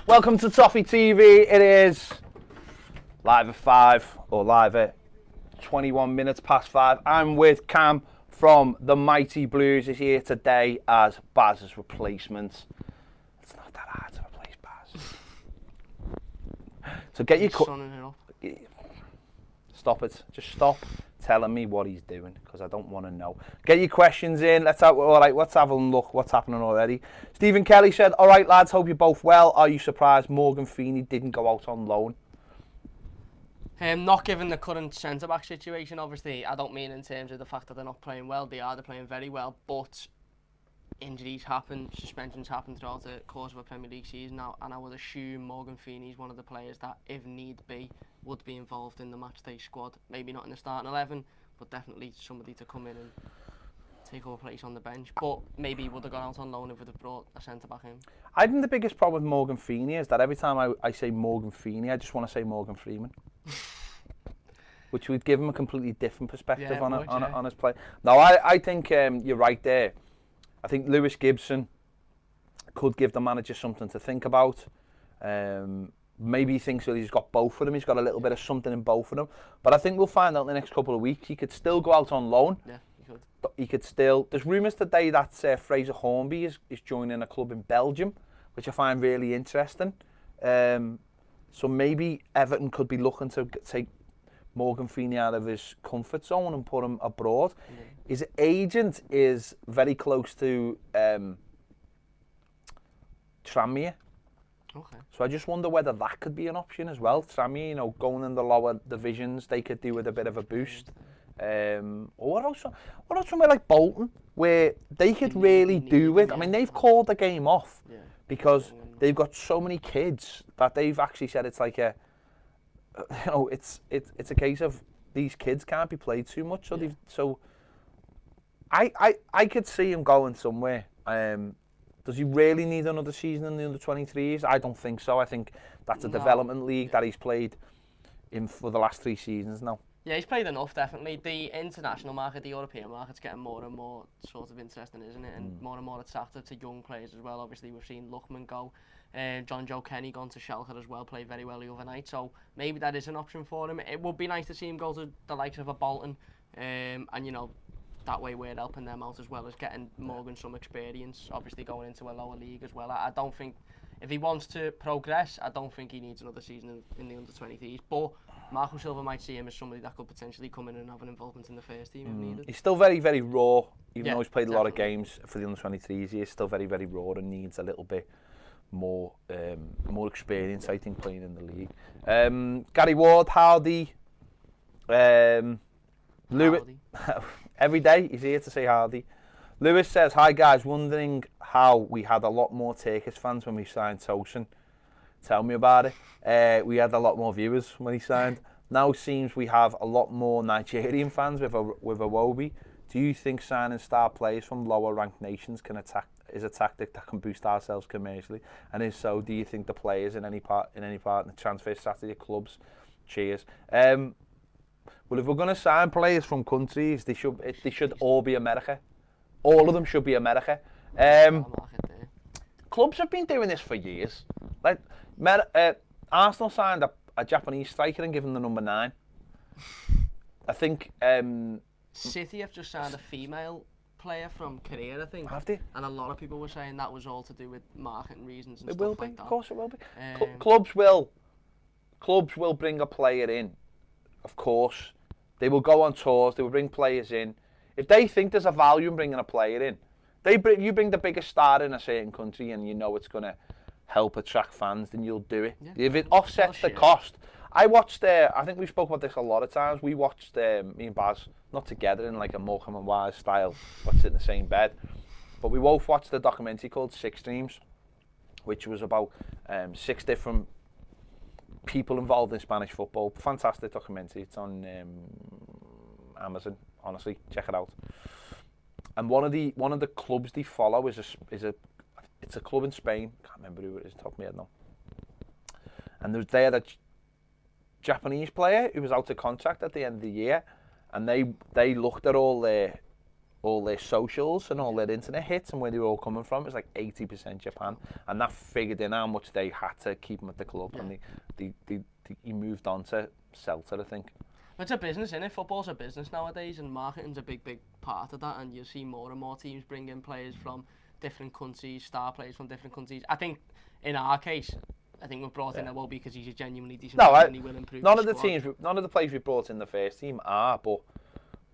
Welcome to Toffee TV. It is live at 5 or live at 21 minutes past 5. I'm with Cam from the Mighty Blues. Is here today as Baz's replacement. It's not that hard to replace Baz. So get your stop it. Just stop telling me what he's doing because I don't want to know. Get your questions in. Let's have a look what's happening already. Stephen Kelly said, "All right, lads, hope you're both well. Are you surprised Morgan Feeney didn't go out on loan?" Not given the current centre-back situation, obviously. I don't mean in terms of the fact that they're not playing well. They're playing very well, but injuries happen, suspensions happen throughout the course of a Premier League season now, and I would assume Morgan Feeney is one of the players that, if need be, would be involved in the matchday squad. Maybe not in the starting 11, but definitely somebody to come in and take over place on the bench. But maybe he would have gone out on loan if we'd have brought a centre-back in. I think the biggest problem with Morgan Feeney is that every time I say Morgan Feeney, I just want to say Morgan Freeman. Which would give him a completely different perspective on his play. No, I think you're right there. I think Lewis Gibson could give the manager something to think about. Maybe he thinks that he's got both of them. He's got a little bit of something in both of them. But I think we'll find out in the next couple of weeks. He could still go out on loan. Yeah, he could. He could still... There's rumours today that Fraser Hornby is joining a club in Belgium, which I find really interesting. So maybe Everton could be looking to take Morgan Feeney out of his comfort zone and put him abroad. Yeah. His agent is very close to Tranmere. Okay. So I just wonder whether that could be an option as well. Tranmere, you know, going in the lower divisions, they could do with a bit of a boost. Or what else somewhere like Bolton, where they could really do with. I mean, they've called the game off because they've got so many kids that they've actually said it's like a, you know, it's a case of these kids can't be played too much. So I could see him going somewhere. Does he really need another season in the under-23s? I don't think so. I think that's a development league that he's played in for the last 3 seasons now. Yeah, he's played enough, definitely. The international market, the European market's getting more and more sort of interesting, isn't it? And more and more attractive to young players as well. Obviously, we've seen Luckman go. John Joe Kenny gone to Schalke as well, played very well the other night. So maybe that is an option for him. It would be nice to see him go to the likes of a Bolton. And, you know, that way we're helping them out as well as getting Morgan some experience, obviously going into a lower league as well. I don't think, if he wants to progress, I don't think he needs another season in the under-23s. But Marco Silva might see him as somebody that could potentially come in and have an involvement in the first team if needed. He's still very, very raw, even though he's played a lot of games for the under-23s. He is still very, very raw and needs a little bit more experience, I think, playing in the league. Gary Ward, howdy. Lewis, every day he's here to say howdy. Lewis says, "Hi guys, wondering how we had a lot more Turkish fans when we signed Tosin. Tell me about it." We had a lot more viewers when he signed. Now seems we have a lot more Nigerian fans with Iwobi. Do you think signing star players from lower ranked nations is a tactic that can boost ourselves commercially? And if so, do you think the players in any part in the transfer strategy of clubs? Cheers. Well, if we're going to sign players from countries, they should all be America. All of them should be America. Clubs have been doing this for years. Like Arsenal signed a Japanese striker and given them the number 9. I think City have just signed a female player from Korea, I think. Have they? And a lot of people were saying that was all to do with marketing reasons and it stuff will be, like that. Of course it will be. Clubs will bring a player in. Of course, they will go on tours. They will bring players in. If they think there's a value in bringing a player in, you bring the biggest star in a certain country and you know it's going to help attract fans, then you'll do it. Yeah. If it offsets the cost. I watched, I think we've spoken about this a lot of times, we watched, me and Baz, not together in like a Morecambe and Wise style, watched it in the same bed, but we both watched a documentary called 6 Dreams, which was about 6 different people involved in Spanish football. Fantastic documentary. It's on Amazon. Honestly, check it out. And one of the clubs they follow is a club in Spain. Can't remember who it is. Top of my head now. And there a Japanese player who was out of contract at the end of the year, and they looked at all their all their socials and all their internet hits and where they were all coming from, it was like 80% Japan, and that figured in how much they had to keep him at the club, and he moved on to Celta, I think. It's a business, isn't it? Football's a business nowadays, and marketing's a big part of that, and you see more and more teams bring in players from different countries, star players from different countries. I think in our case, I think we've brought in Iwobi because he's a genuinely decent player and he will improve. None of the players we brought in the first team are, but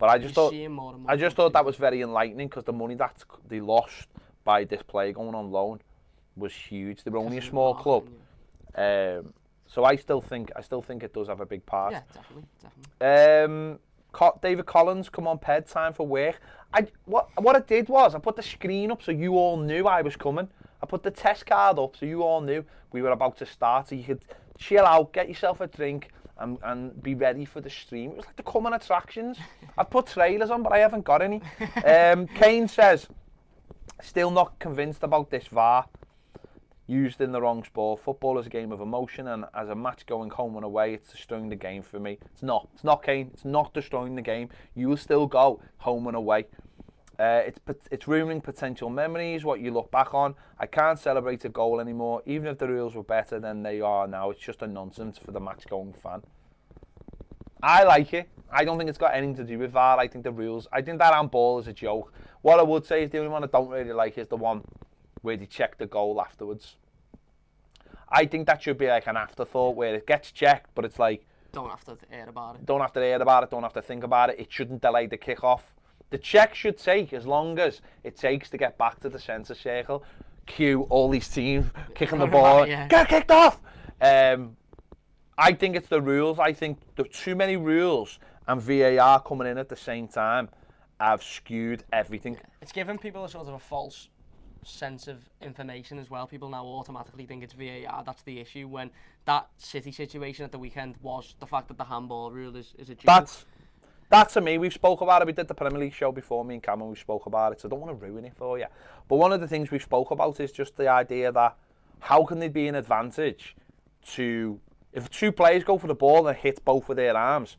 I just thought that was very enlightening, because the money that they lost by this player going on loan was huge. They were only a small club, so I still think it does have a big part. Yeah, definitely. David Collins, come on, Ped, time for work. What I did was I put the screen up so you all knew I was coming. I put the test card up so you all knew we were about to start, so you could chill out, get yourself a drink, and be ready for the stream. It was like the coming attractions. I've put trailers on, but I haven't got any. Kane says, still not convinced about this VAR. Used in the wrong sport. Football is a game of emotion, and as a match going home and away, it's destroying the game for me. It's not, Kane. It's not destroying the game. You will still go home and away. It's ruining potential memories, what you look back on. I can't celebrate a goal anymore. Even if the rules were better than they are now, it's just a nonsense for the match-going fan. I like it. I don't think it's got anything to do with VAR. I think that handball is a joke. What I would say is the only one I don't really like is the one where they check the goal afterwards. I think that should be like an afterthought where it gets checked, but it's like... Don't have to hear about it. Don't have to hear about it, don't have to think about it. It shouldn't delay the kick-off. The check should take as long as it takes to get back to the centre circle. Cue all these teams kicking the ball. Get kicked off! I think it's the rules. I think there are too many rules and VAR coming in at the same time have skewed everything. It's given people a sort of a false sense of information as well. People now automatically think it's VAR. That's the issue, when that City situation at the weekend was the fact that the handball rule is a joke. That to me, we've spoke about it. We did the Premier League show before, me and Cameron, we spoke about it, so I don't want to ruin it for you. But one of the things we spoke about is just the idea that how can there be an advantage to, if two players go for the ball and hit both of their arms,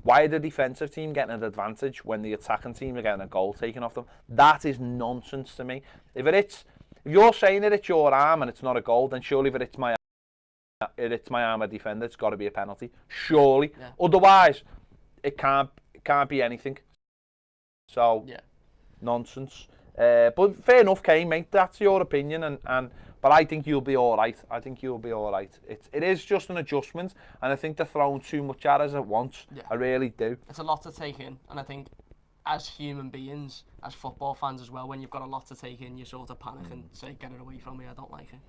why are the defensive team getting an advantage when the attacking team are getting a goal taken off them? That is nonsense to me. If you're saying that it's your arm and it's not a goal, then surely if it's my arm a defender, it's got to be a penalty. Surely. Yeah. Otherwise, it can't be anything. So, nonsense. But fair enough, Kane, mate. That's your opinion, but I think you'll be all right. It is just an adjustment, and I think they're throwing too much at us at once. Yeah. I really do. It's a lot to take in, and I think as human beings, as football fans as well, when you've got a lot to take in, you sort of panic and say, get it away from me, I don't like it.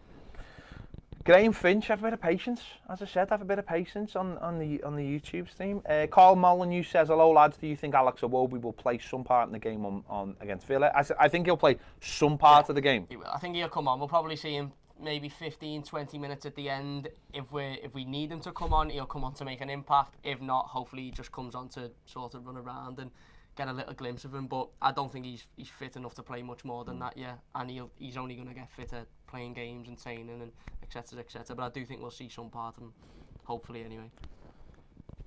Graham Finch, have a bit of patience. As I said, have a bit of patience on the YouTube stream. Carl Molyneux says, hello lads, do you think Alex Iwobi will play some part in the game on against Villa? I think he'll play some part of the game. He will. I think he'll come on. We'll probably see him maybe 15, 20 minutes at the end. If we need him to come on, he'll come on to make an impact. If not, hopefully he just comes on to sort of run around and get a little glimpse of him. But I don't think he's fit enough to play much more than that yet. And he's only going to get fitter playing games and training and etc. But I do think we'll see some part of him, hopefully anyway.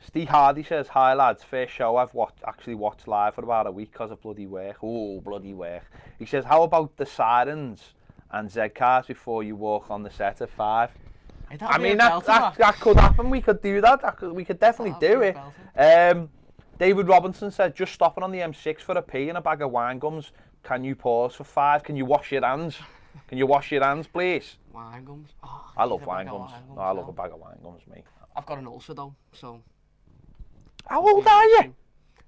Steve Hardy says, hi lads, first show I've actually watched live for about a week because of bloody work. Oh, bloody work. He says, how about the sirens and Z cars before you walk on the set at 5? I mean, that could happen. We could do that. We could definitely do it. David Robinson said, just stopping on the M6 for a pee and a bag of wine gums. Can you pause for 5? Can you wash your hands? Can you wash your hands, please? Wine gums? Oh, I love wine gums. No, I love a bag of wine gums, mate. I've got an ulcer though, so... How old are you?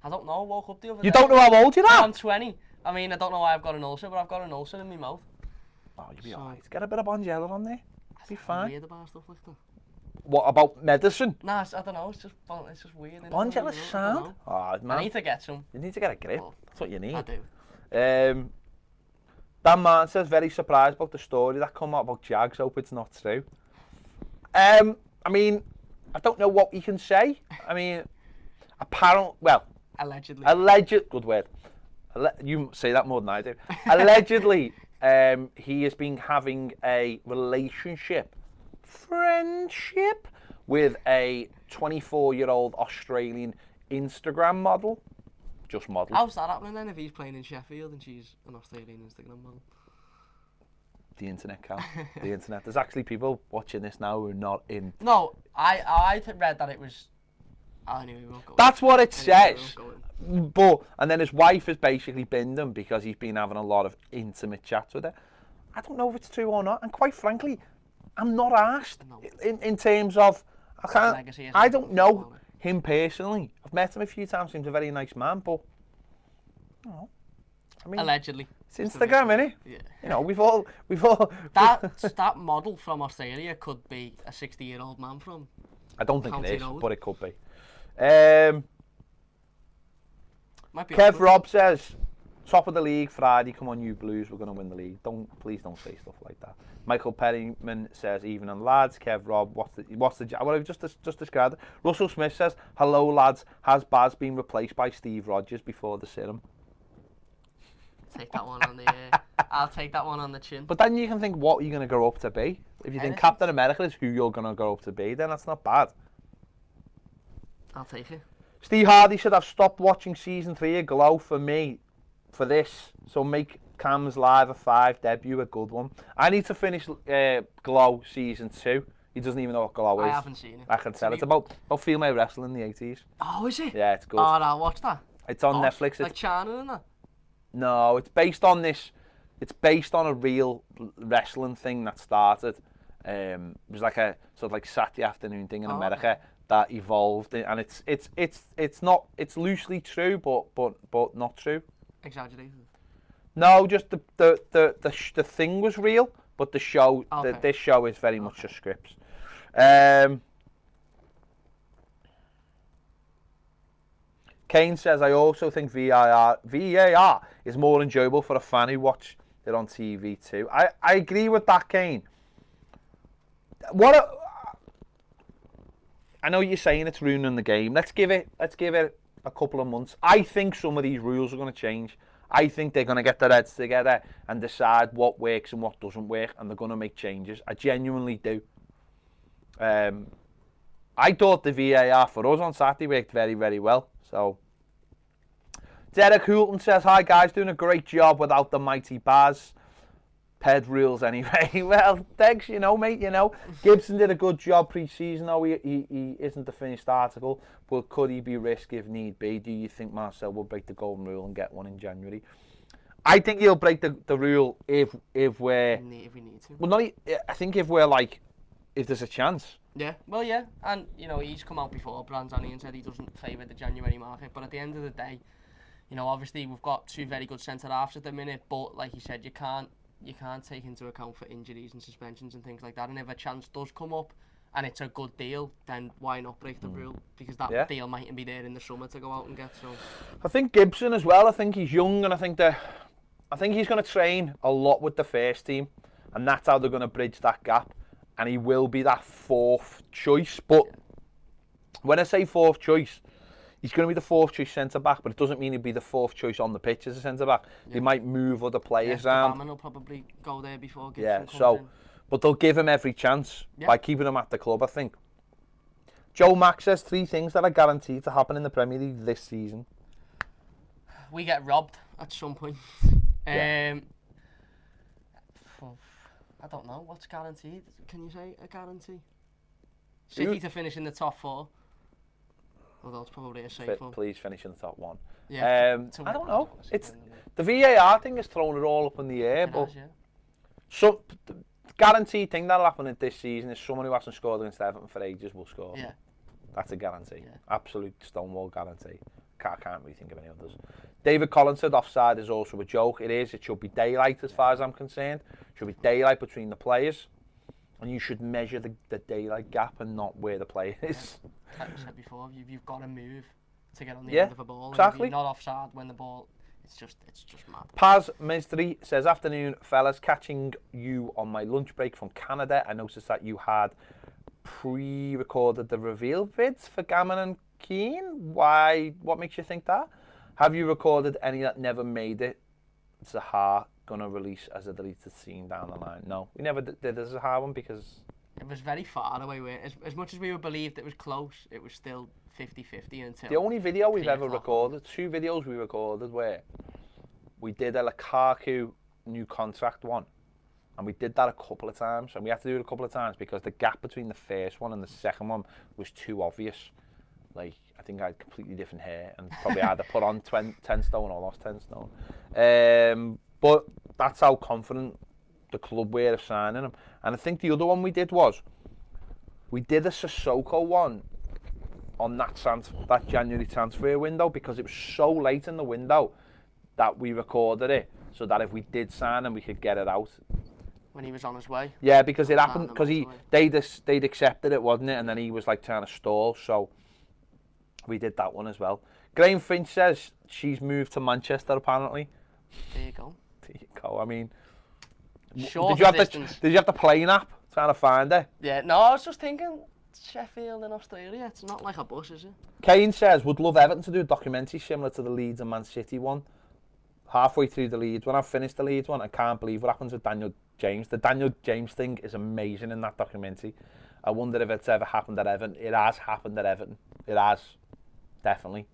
I don't know. I woke up the other day. You don't know how old you are? I'm 20. I mean, I don't know why I've got an ulcer, but I've got an ulcer in my mouth. Oh, you'll be alright. Get a bit of Bonjela on there. Be fine. Weird about stuff like that. What about medicine? Nah, I don't know. It's just weird. Bonjela's sound? Oh, man. I need to get some. You need to get a grip. That's what you need. I do. Dan Martin says, very surprised about the story that come out about Jags. Hope it's not true. I mean, I don't know what we can say. I mean, allegedly. Good word. You say that more than I do. Allegedly, he has been having a friendship with a 24-year-old Australian Instagram model. just model. How's that happening then if he's playing in Sheffield and she's an Australian Instagram model? The internet, Cal. The internet. There's actually people watching this now who are not in. No, I read that it was. Anyway, we won't go. That's what it says. But and then his wife has basically binned him because he's been having a lot of intimate chats with her. I don't know if it's true or not, and quite frankly, I'm not asked in terms of I don't know him personally. I've met him a few times. Seems a very nice man, but I mean, allegedly. It's Instagram, innit? Yeah. You know, we've all that model from Australia could be a 60-year-old man from. I don't think it is, but it could be. Kev Robb says, top of the league Friday. Come on, you Blues, we're going to win the league. Please don't say stuff like that. Michael Perryman says, evening lads. Kev Robb, what's the what I've just described. Russell Smith says, hello lads. Has Baz been replaced by Steve Rogers before the serum? Take that one on the. I'll take that one on the chin. But then you can think what you're going to grow up to be. If you think Captain America is who you're going to grow up to be, then that's not bad. I'll take it. Steve Hardy said, I've stopped watching season 3 of Glow for this. So make Cam's Live a 5 debut a good one. I need to finish Glow season 2. He doesn't even know what Glow is. I haven't seen it. I can tell. It's about female wrestling in the 80s. Oh, is it? Yeah, it's good. Oh, I'll watch that. It's on Netflix. Like China and that? No, it's based on this. It's based on a real wrestling thing that started. It was like a sort of like Saturday afternoon thing in America that evolved, and it's loosely true, but not true. Exaggerated. No, just the thing was real, but the show this show is very much just scripts. Kane says, I also think VAR is more enjoyable for a fan who watch it on TV too. I agree with that, Kane. I know you're saying it's ruining the game. Let's give it a couple of months. I think some of these rules are going to change. I think they're going to get their heads together and decide what works and what doesn't work, and they're going to make changes. I genuinely do. I thought the VAR for us on Saturday worked very, very well. So, Derek Houlton says, hi guys, doing a great job without the mighty Baz. Ped rules anyway. Well, thanks, mate, Gibson did a good job pre-season, though he isn't the finished article, but could he be risked if need be? Do you think Marcel will break the golden rule and get one in January? I think he'll break the rule if we need to. Well, I think if there's a chance. Yeah, well, yeah, and he's come out before, Branzani, and said he doesn't favour the January market. But at the end of the day, obviously we've got two very good centre halves at the minute. But like you said, you can't take into account for injuries and suspensions and things like that. And if a chance does come up and it's a good deal, then why not break the rule? Because that deal mightn't be there in the summer to go out and get. So I think Gibson as well. I think he's young, and I think he's going to train a lot with the first team, and that's how they're going to bridge that gap. And he will be that fourth choice. But when I say fourth choice, he's going to be the fourth choice centre-back, but it doesn't mean he'll be the fourth choice on the pitch as a centre-back. Yeah. They might move other players around. Gabman will probably go there before Gibson comes in. But they'll give him every chance by keeping him at the club, I think. Joe Mack says 3 things that are guaranteed to happen in the Premier League this season. We get robbed at some point. I don't know. What's guaranteed? Can you say a guarantee? City to finish in the top 4. Although it's probably a safe one. Please finish in the top 1. Yeah. I don't know. It's the VAR thing has thrown it all up in the air. So the guaranteed thing that'll happen this season is someone who hasn't scored against Everton for ages will score. Yeah. That's a guarantee. Yeah. Absolute stonewall guarantee. Can't really think of any others. David Collins said offside is also a joke. It is. It should be daylight as far as I'm concerned. It should be daylight between the players. And you should measure the daylight gap and not where the player is. Like you said before, you've got to move to get on the end of a ball. Exactly. And if you're not offside when the ball, it's just mad. Paz Mistry says, afternoon fellas, catching you on my lunch break from Canada. I noticed that you had pre-recorded the reveal vids for Gammon and Keane. Why? What makes you think that? Have you recorded any that never made it? Zaha gonna release as a deleted scene down the line? No, we never did a Zaha one because it was very far away. As much as we were believed it was close, it was still 50-50 until... The only video we've ever 3 o'clock recorded, 2 videos we recorded where we did a Lukaku new contract one. And we did that a couple of times. And we had to do it a couple of times because the gap between the first one and the second one was too obvious. Like, I think I had completely different hair and probably had to put on 10 stone or lost 10 stone. But that's how confident the club were of signing him. And I think the other one we did was, we did a Sissoko one on that January transfer window because it was so late in the window that we recorded it so that if we did sign him, we could get it out. When he was on his way? Yeah, because it happened, because they'd accepted it, wasn't it? And then he was like trying to stall, so we did that one as well. Graham Finch says she's moved to Manchester apparently. There you go. There you go, I mean... Did you have the plane app trying to find it? Yeah, no, I was just thinking, Sheffield in Australia, it's not like a bus, is it? Kane says, would love Everton to do a documentary similar to the Leeds and Man City one. Halfway through the Leeds, when I've finished the Leeds one, I can't believe what happens with Daniel James. The Daniel James thing is amazing in that documentary. I wonder if it's ever happened at Everton. It has happened at Everton. It has, definitely.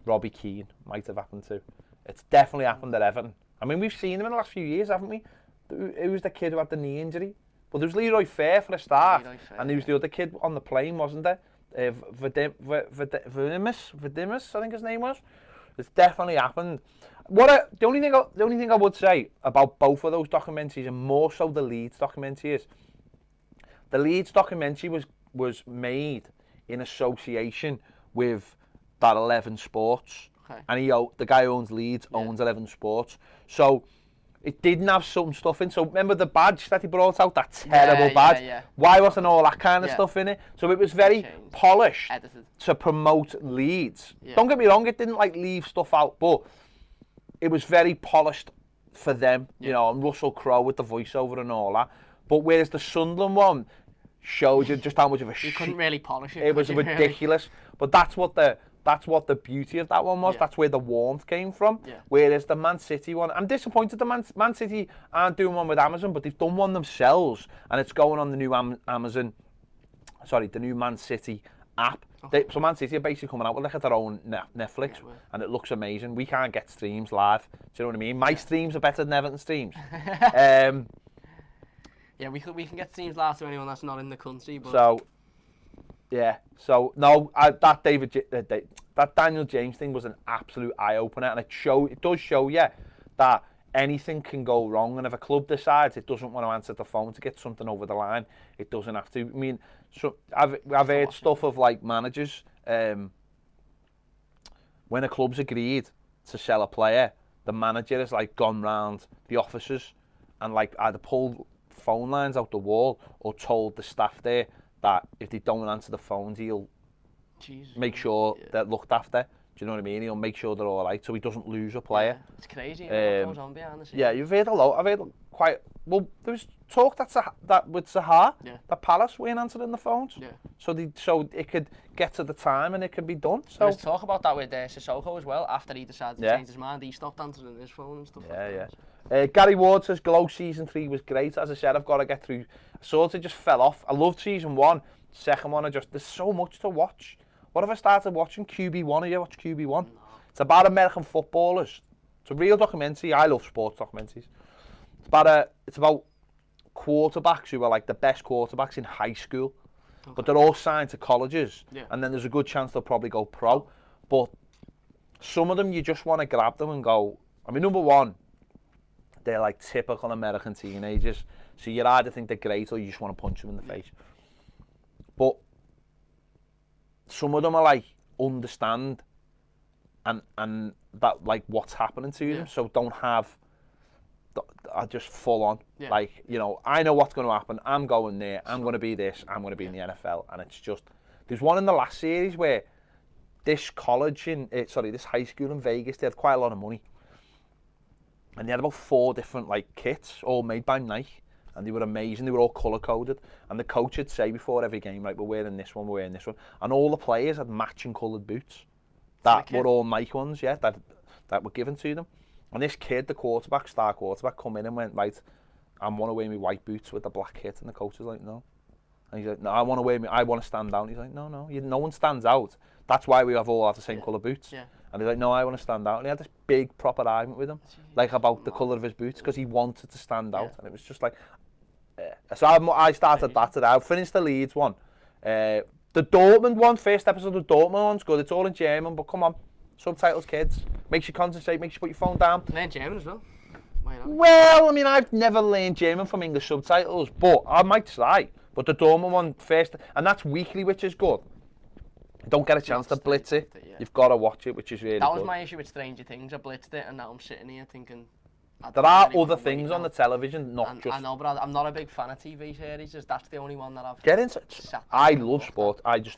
Robbie Keane might have happened too. It's definitely happened at Everton. I mean, we've seen him in the last few years, haven't we? Who was the kid who had the knee injury? Well, there was Leroy Fair for a start, and there was the other kid on the plane, wasn't there? Vadimus, I think his name was. It's definitely happened. The only thing I would say about both of those documentaries, and more so the Leeds documentary, is the Leeds documentary was made in association with that 11 Sports, and the guy who owns Leeds owns 11 Sports, so it didn't have some stuff in. So remember the badge that he brought out, that terrible badge? Yeah. Why wasn't all that kind of stuff in it? So it was very polished to promote Leeds. Yeah. Don't get me wrong, it didn't like leave stuff out, but it was very polished for them, you know, and Russell Crowe with the voiceover and all that. But whereas the Sunderland one showed you just how much of a you couldn't really polish it. It was ridiculous. Really? But that's what the beauty of that one was. Yeah. That's where the warmth came from. Yeah. Whereas the Man City one, I'm disappointed the Man City aren't doing one with Amazon, but they've done one themselves, and it's going on the new the new Man City app. Okay. So Man City are basically coming out with like their own Netflix, and it looks amazing. We can't get streams live. Do you know what I mean? My streams are better than Everton streams. Yeah, we can get streams live to anyone that's not in the country. But... So, yeah. So no, that Daniel James thing was an absolute eye opener, and it does show you that anything can go wrong, and if a club decides it doesn't want to answer the phone to get something over the line, it doesn't have to. I mean, so I've heard stuff of like managers when a club's agreed to sell a player, the manager has like gone round the offices and like either pulled phone lines out the wall or told the staff there that if they don't answer the phones, he'll make sure they're looked after. Do you know what I mean? He'll make sure they're all right, so he doesn't lose a player. Yeah, it's crazy. What goes on behind the scenes. Yeah, you've heard a lot. I've heard quite. Well, there was talk that with Zaha, that Palace weren't answering the phones. Yeah. So it could get to the time and it could be done. So there was talk about that with Sissoko as well. After he decided to change his mind, he stopped answering his phone and stuff. Gary Ward says Glow season 3 was great. As I said, I've got to get through. I sort of just fell off. I loved season 1. Second one, there's so much to watch. What have I started watching? QB1. Have you watched QB1? No. It's about American footballers. It's a real documentary. I love sports documentaries. It's about quarterbacks who are like the best quarterbacks in high school, but they're all signed to colleges, and then there's a good chance they'll probably go pro. But some of them, you just want to grab them and go. I mean, number one, they're like typical American teenagers, so you either think they're great or you just want to punch them in the face. But some of them are like understand and that like what's happening to them, so don't have. Are just full on, like, you know, I know what's going to happen. I'm going there. I'm going to be this. I'm going to be in the NFL, and it's just. There's one in the last series where this this high school in Vegas, they had quite a lot of money, and they had about 4 different like kits, all made by Nike, and they were amazing. They were all color coded, and the coach would say before every game, like, we're wearing this one, we're wearing this one, and all the players had matching coloured boots that were all Nike ones, that were given to them. And this kid, the star quarterback, come in and went, right, I want to wear my white boots with the black kit. And the coach was like, no. And he's like, no, I want to stand out. And he's like, no, no one stands out. That's why we all have the same colour boots. Yeah. And he's like, no, I want to stand out. And he had this big proper argument with him, like about the colour of his boots, because he wanted to stand out. And it was just like, so I started that today. I finished the Leeds one. The Dortmund one, first episode of Dortmund one's good. It's all in German, but come on, subtitles, kids. Makes you concentrate, makes you put your phone down. Learn German as well. Why not? Well, I mean, I've never learned German from English subtitles, but I might try. But the Dortmund one first, and that's weekly, which is good. Don't get a chance to blitz it. You've got to watch it, which is really good. That was my issue with Stranger Things. I blitzed it, and now I'm sitting here thinking. There are other things on the television, not just. I know, but I'm not a big fan of TV series. That's the only one that I've. Get into. I love sport. I do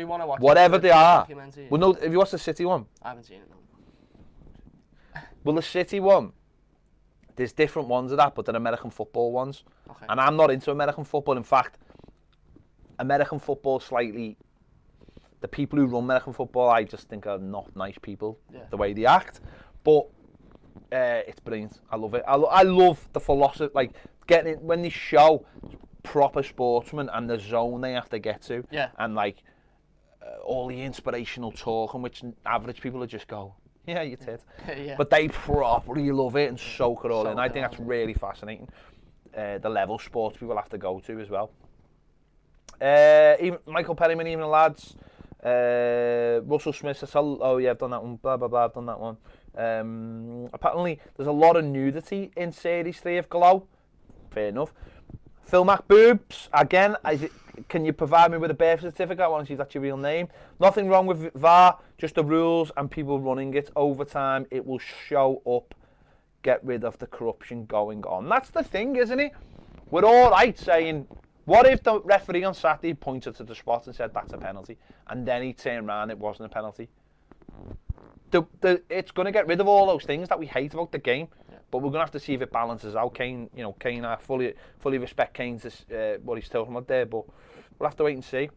want to watch. Whatever they are. Well, no. Have you watched the City one? I haven't seen it. No. Well, the City one. There's different ones of that, but they're American football ones. Okay. And I'm not into American football. In fact, American football slightly. The people who run American football, I just think are not nice people. The way they act, but. It's brilliant. I love it. I love the philosophy, like getting it when they show proper sportsmen and the zone they have to get to, and like all the inspirational talking, which average people would just go, yeah, you did. But they properly love it and soak it all in. I think that's really fascinating. The level sports people have to go to as well. Even Michael Perryman, even the lads. Russell Smith says, oh yeah, I've done that one. Blah blah blah. I've done that one. Apparently there's a lot of nudity in series 3 of Glow. Fair enough. Phil McBoobs, again, can you provide me with a birth certificate? I want to see if that's your real name. Nothing wrong with VAR, just the rules and people running it. Over time it will show up. Get rid of the corruption going on. That's the thing, isn't it? We're all right saying, what if the referee on Saturday pointed to the spot and said that's a penalty, and then he turned around, it wasn't a penalty? It's going to get rid of all those things that we hate about the game, but we're going to have to see if it balances out. Kane, I fully respect Kane's what he's talking about there, but we'll have to wait and see.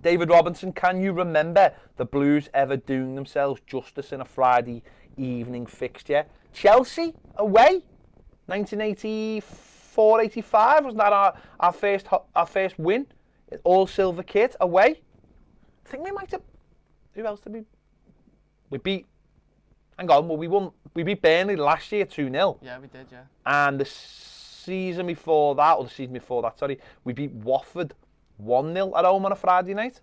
David Robinson, can you remember the Blues ever doing themselves justice in a Friday evening fixture? Chelsea away, 1984-85. Wasn't that our first win? All silver kit away. I think we might have. Who else did we? We beat. Hang on, well, we beat Burnley last year 2-0. Yeah, we did, yeah. And the season before that, sorry, we beat Watford 1-0 at home on a Friday night.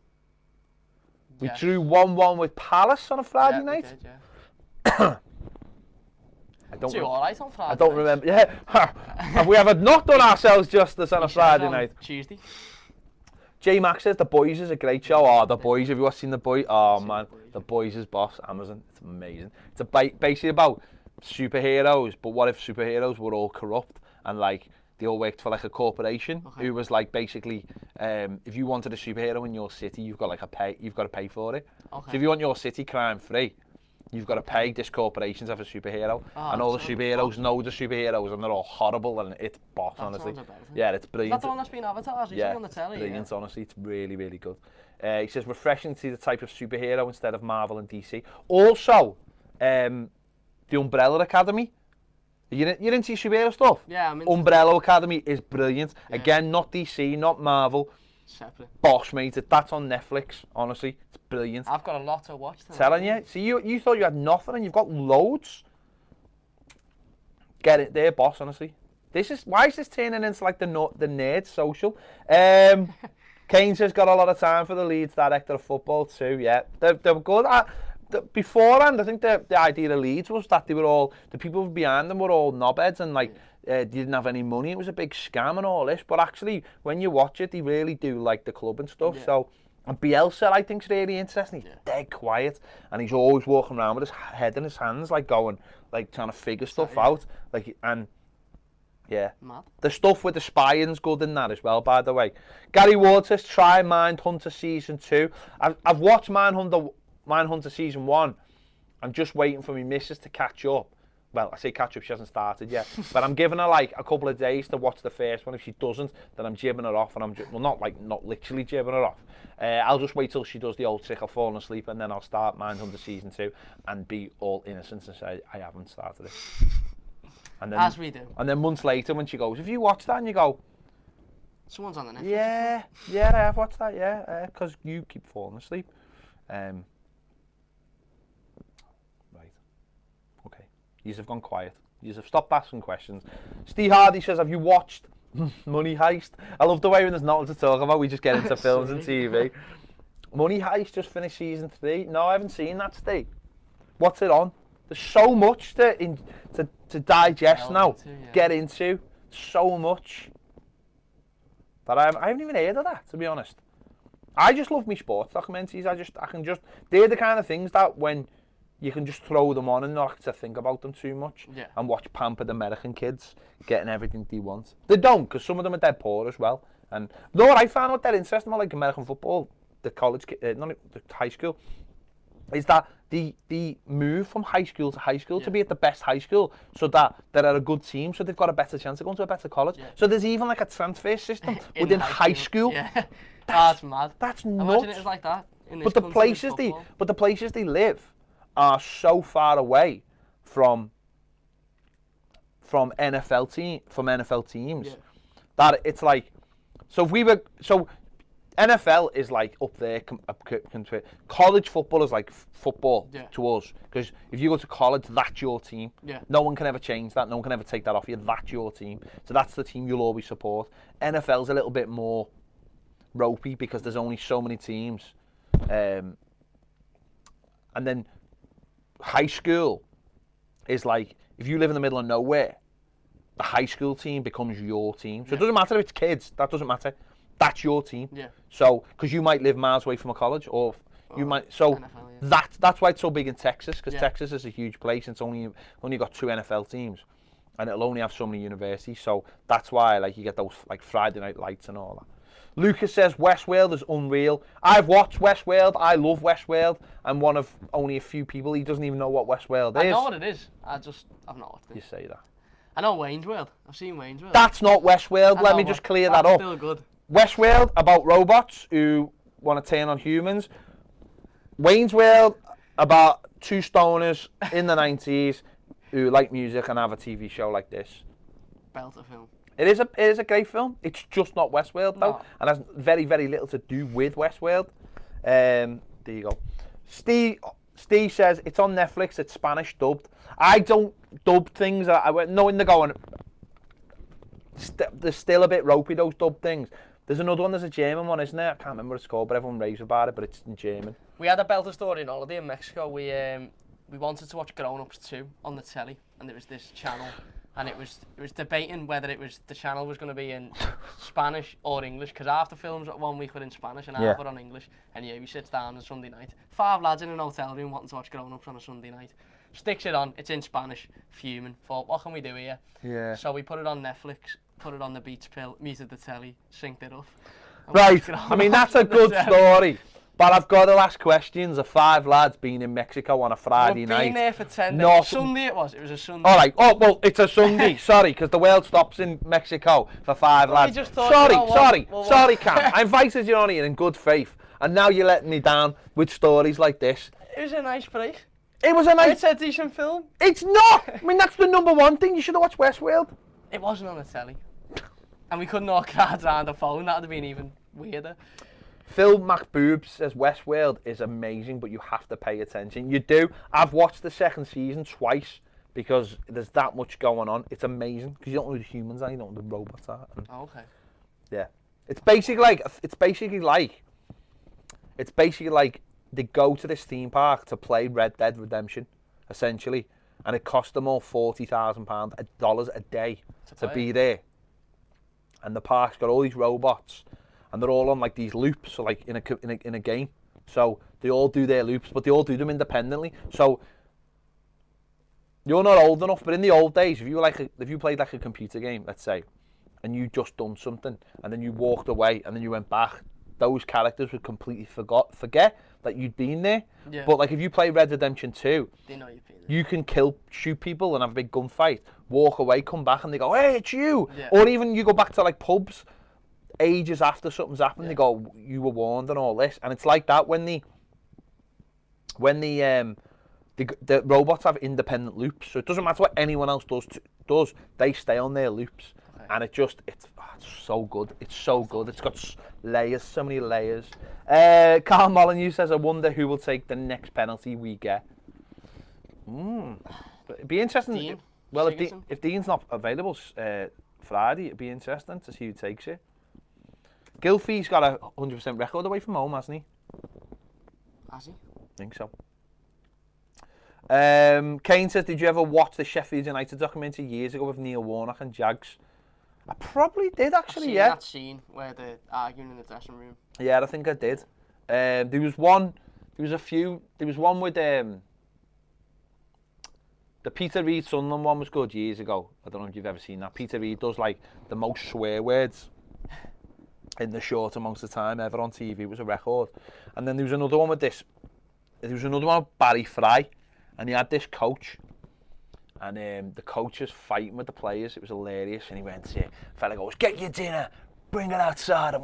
We drew 1-1 with Palace on a Friday night. We did, yeah. I don't remember. Yeah. Have we ever not done ourselves justice on a Friday night? Tuesday. J Max says The Boys is a great show. Oh, The Boys. Have you ever seen The Boys? Oh man, The Boys is boss. Amazon. It's amazing. It's basically about superheroes, but what if superheroes were all corrupt and like they all worked for like a corporation who was like basically if you wanted a superhero in your city, you've got to pay for it. So if you want your city crime free, you've got to pay this corporation to have a superhero, and all the superheroes know the superheroes, and they're all horrible, and it's boss, honestly. Yeah, it's brilliant. That's the one that's been advertised recently on the telly. Brilliant, honestly. It's really, really good. He says, refreshing to see the type of superhero instead of Marvel and DC. Also, the Umbrella Academy. You're into superhero stuff? Yeah, I'm into Umbrella Academy is brilliant. Yeah. Again, not DC, not Marvel. Separate. Boss, mate. That's on Netflix, honestly. It's brilliant. I've got a lot to watch tonight. Telling you. See, you thought you had nothing and you've got loads. Get it there, boss, honestly. Why is this turning into like the nerd social? Kane says got a lot of time for the Leeds director of football too. Yeah, they're good. Beforehand, I think the idea of Leeds was that the people behind them were all knobheads and like didn't have any money. It was a big scam and all this. But actually, when you watch it, they really do like the club and stuff. Yeah. So, and Bielsa, I think, is really interesting. He's dead quiet, and he's always walking around with his head in his hands, like going, like trying to figure stuff out. Like and. Yeah. Mad. The stuff with the spying's good in that as well, by the way. Gary Ward says, try Mindhunter Season 2. I've watched Mindhunter Season 1. I'm just waiting for my missus to catch up. Well, I say catch up, she hasn't started yet. But I'm giving her like a couple of days to watch the first one. If she doesn't, then I'm jibbing her off. And not literally jibbing her off. I'll just wait till she does the old trick. I'll fall asleep and then I'll start Mindhunter Season 2 and be all innocent and say, I haven't started it. And then, as we do. And then months later when she goes, have you watched that? And you go, someone's on the Netflix. Yeah, I have watched that, yeah, because you keep falling asleep. Right. Okay. Yous have gone quiet. Yous have stopped asking questions. Steve Hardy says, have you watched Money Heist? I love the way when there's nothing to talk about, we just get into films and TV. Money Heist just finished season 3. No, I haven't seen that, Steve. What's it on? There's so much to digest now, get into. So much. But I haven't even heard of that, to be honest. I just love me sports documentaries. They're the kind of things that when you can just throw them on and not have to think about them too much and watch pampered American kids getting everything they want. They don't, because some of them are dead poor as well. And you know what I found out dead interesting about like American football, the college, not the high school, is that the move from high school to high school to be at the best high school so that they're a good team, so they've got a better chance of going to a better college. So there's even like a transfer system within high school. That's mad. That's nuts. Imagine it was like that in this but the places they live are so far away from NFL teams that it's like, NFL is like up there. College football is like football to us, because if you go to college, that's your team. No one can ever change that. No one can ever take that off you. That's your team. So that's the team you'll always support. NFL's a little bit more ropey because there's only so many teams, and then high school is like, if you live in the middle of nowhere, the high school team becomes your team. So it doesn't matter if it's kids. That doesn't matter. That's your team. So, because you might live miles away from a college, or you might. So NFL, that's why it's so big in Texas, because Texas is a huge place. And it's only got 2 NFL teams, and it'll only have so many universities. So that's why like you get those like Friday Night Lights and all that. Lucas says Westworld is unreal. I've watched Westworld. I love Westworld. I'm one of only a few people. He doesn't even know what Westworld is. I know what it is. I've not watched it. You say that. I know Wayne's World. I've seen Wayne's World. That's not Westworld. Let me just clear that up. Still good. Westworld about robots who want to turn on humans. Wayne's World about 2 stoners in the 90s who like music and have a TV show like this. Belter film. It is a great film. It's just not Westworld though, and has very, very little to do with Westworld. There you go. Steve says it's on Netflix. It's Spanish dubbed. I don't dub things. I went knowing they're going. They're still a bit ropey, those dub things. There's another one. There's a German one, isn't there? I can't remember what it's called, but everyone raves about it. But it's in German. We had a belter story in holiday in Mexico. We wanted to watch Grown Ups 2 on the telly, and there was this channel. And it was debating whether the channel was going to be in Spanish or English, because half the films 1 week were in Spanish and half were on English. And he sits down on Sunday night. 5 lads in an hotel room wanting to watch Grown Ups on a Sunday night. Sticks it on, it's in Spanish, fuming. Thought, what can we do here? So we put it on Netflix, put it on the beach pill, muted the telly, synced it up. Right, I mean that's a good story. But I've got to ask questions of 5 lads being in Mexico on a Friday night. We've been there for 10 days. Sunday it was a Sunday. All right. Oh, well, it's a Sunday. Sorry, because the world stops in Mexico for 5 lads. Sorry, Cam. I invited you on here in good faith, and now you're letting me down with stories like this. It was a nice place. It was a nice... It's a decent film. It's not! I mean, that's the #1 thing. You should have watched Westworld. It wasn't on the telly. And we couldn't all cards around the phone. That would have been even weirder. Phil McBoob says Westworld is amazing, but you have to pay attention. You do. I've watched the 2nd season twice because there's that much going on. It's amazing because you don't know the humans are, you don't know the robots are. Okay. Yeah. It's basically like they go to this theme park to play Red Dead Redemption, essentially, and it cost them all $40,000 a day to be there. And the park's got all these robots. And they're all on like these loops, so like in a game. So they all do their loops, but they all do them independently. So you're not old enough, but in the old days, if you played like a computer game, let's say, and you just done something, and then you walked away, and then you went back, those characters would completely forget that you'd been there. Yeah. But like if you play Red Dead Redemption 2, they know you've been there. You can shoot people and have a big gunfight, walk away, come back, and they go, "Hey, it's you!" Or even you go back to like pubs. Ages after something's happened, they go, "You were warned," and all this, and it's like that when the robots have independent loops, so it doesn't matter what anyone else does. They stay on their loops, And it's so good. It's so good. It's got layers, so many layers. Carl Molyneux says, I wonder who will take the next penalty we get. It'd be interesting. Dean, if Dean's not available Friday, it'd be interesting to see who takes it. Gylfi's got a 100% record away from home, hasn't he? Has he? I think so. Kane says, did you ever watch the Sheffield United documentary years ago with Neil Warnock and Jags? I probably did, actually. I've seen that scene where they're arguing in the dressing room. Yeah, I think I did. There was one with the Peter Reid Sunderland one was good years ago. I don't know if you've ever seen that. Peter Reid does like the most swear words in the short amongst the time ever on TV. It was a record. And then there was another one with this. There was another one with Barry Fry, and he had this coach, and the coach was fighting with the players. It was hilarious. And he went to fella goes, "Get your dinner, bring it outside.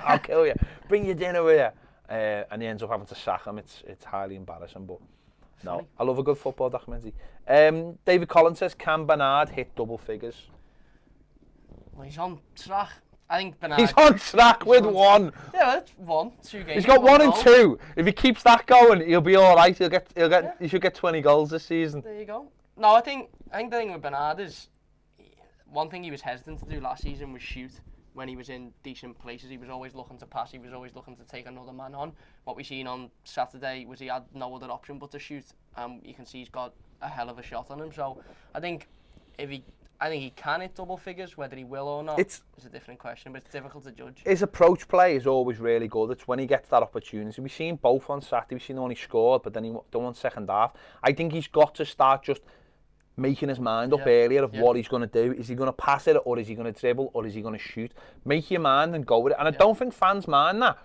I'll kill you. Bring your dinner with you." And he ends up having to sack him. It's highly embarrassing, but. No, I love a good football documentary. David Collins says, can Bernard hit double figures? Well, he's on track. I think Bernard... He's on track with one. Yeah, that's 2 games. He's got 1 and 2. If he keeps that going, he'll be all right. He should get 20 goals this season. There you go. No, I think the thing with Bernard is, one thing he was hesitant to do last season was shoot. When he was in decent places, he was always looking to pass, he was always looking to take another man on. What we seen on Saturday was he had no other option but to shoot. You can see he's got a hell of a shot on him. So I think he can hit double figures. Whether he will or not is a different question, but it's difficult to judge. His approach play is always really good. It's when he gets that opportunity. We've seen both on Saturday. We've seen the one he scored, but then he done one second half. I think he's got to start just making his mind up earlier of what he's going to do. Is he going to pass it, or is he going to dribble, or is he going to shoot? Make your mind and go with it. And I don't think fans mind that.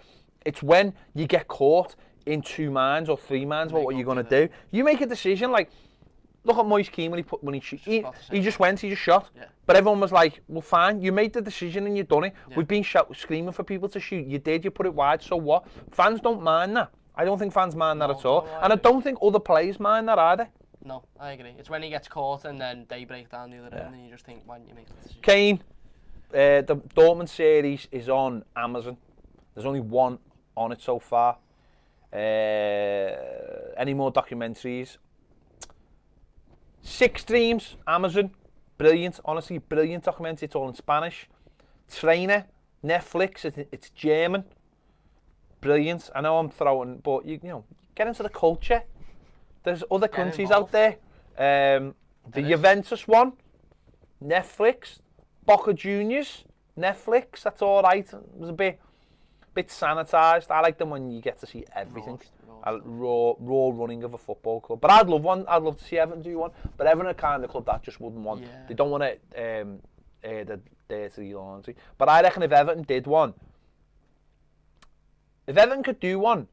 It's when you get caught in 2 minds or 3 minds about what you're going to do. You make a decision. Like, look at Moise Keane when he just shot. Yeah. But everyone was like, well, fine, you made the decision and you've done it. Yeah. We've been screaming for people to shoot. You did, you put it wide, so what? Fans don't mind that. I don't think fans mind that at all. And I don't think other players mind that either. No, I agree. It's when he gets caught and then they break down the other end and you just think, why didn't you make the decision? Kane, the Dortmund series is on Amazon. There's only one on it so far. Any more documentaries? Six Dreams, Amazon. Brilliant, honestly, brilliant documentary. It's all in Spanish. Trainer, Netflix, it's German. Brilliant. I know I'm throwing, but you know, get into the culture. There's other countries out there. The Juventus one, Netflix. Boca Juniors, Netflix. That's all right. It was a bit sanitised. I like them when you get to see everything. Raw running of a football club. But I'd love one. I'd love to see Everton do one. But Everton are kind of club that just wouldn't want. Yeah. They don't want to the dirty laundry. But I reckon if Everton did one, if Everton could do one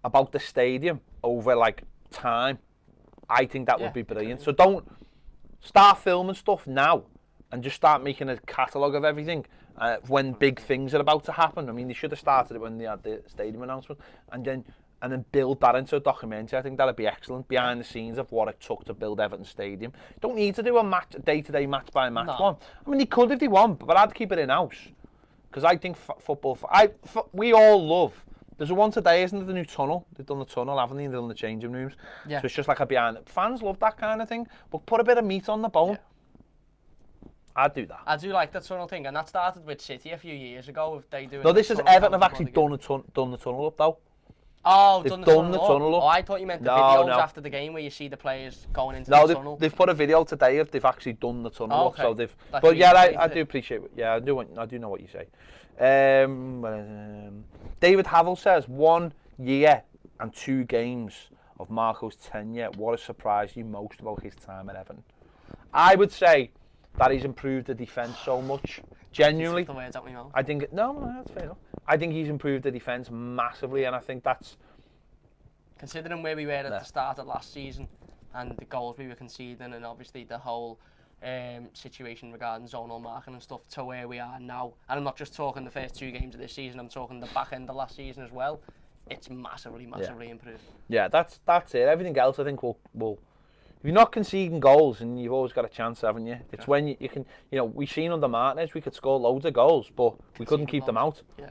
about the stadium over like time, I think that would be brilliant. So don't start filming stuff now and just start making a catalogue of everything when big things are about to happen. I mean, they should have started it when they had the stadium announcement, and then build that into a documentary. I think that'd be excellent, behind the scenes of what it took to build Everton Stadium. You don't need to do a day-to-day match-by-match one. I mean, they could if they want, but I'd keep it in-house. Because I think football, we all love. There's one today, isn't there, the new tunnel? They've done the tunnel, haven't they? They've done the changing rooms. Yeah. So it's just like a behind. Fans love that kind of thing, but put a bit of meat on the bone. Yeah. I'd do that. I do like that tunnel thing, and that started with City a few years ago. If they do. No, this is Everton have actually done the tunnel up though. Oh, they've done the tunnel up. Oh, I thought you meant the videos after the game where you see the players going into the tunnel. No, they've put a video today of they've actually done the tunnel up. So they've. But yeah, I do appreciate it. Yeah, I do know what you say. David Havel says 1 year and 2 games of Marco's tenure. What has surprised you most about his time at Everton? I would say that he's improved the defence so much. Genuinely, the words out my mouth. I think that's fair enough. I think he's improved the defence massively, and I think that's considering where we were at the start of last season and the goals we were conceding, and obviously the whole situation regarding zonal marking and stuff to where we are now. And I'm not just talking the first 2 games of this season, I'm talking the back end of last season as well. It's massively improved. Yeah, that's it. Everything else I think will If you're not conceding goals, and you've always got a chance, haven't you? It's when you can, you know, we've seen under Martinez, we could score loads of goals, but we couldn't keep them out. Yeah.